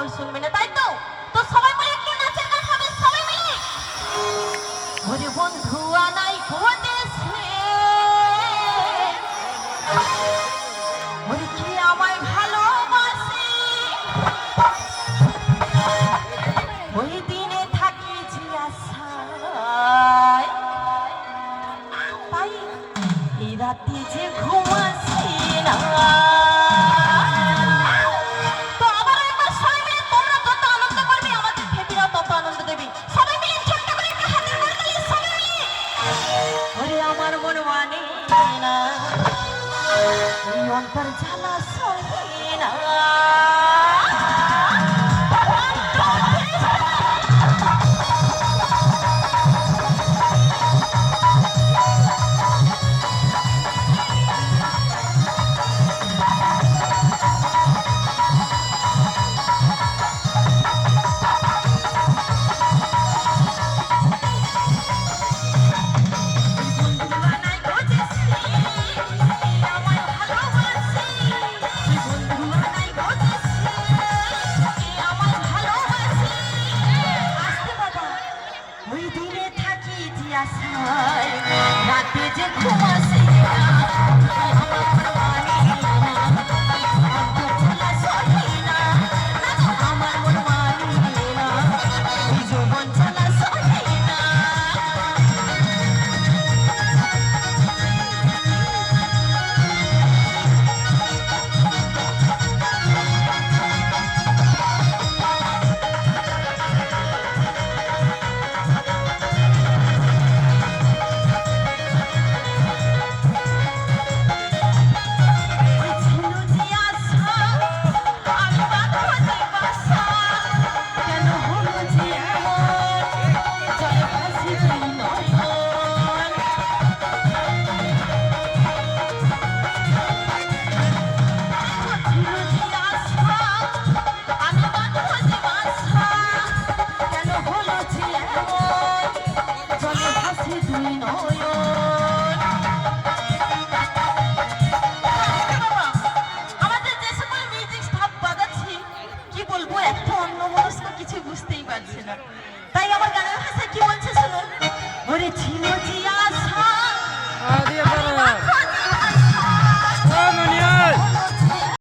কথাও শুনবে না, তাই তো? তো সবাই মিলে একটু নাচের গান হবে, সবাই মিলে। ওরে বন্ধু আনাই কোদেশে, ওরে কি আমায় ভালোবাসে, ওই দিনে থাকি যে আশায়, তাই এই রাতে যে ঘুমাসি না। আমার মন মানে না, এই অন্তর জ্বালা সহে না। রাতে যে ঘুমাসি আমার মন মানে না, জীবন চলা সহে না। তাই আমার গানের ভাষায় কি বলছে শুনুন। ওরে ছিল জি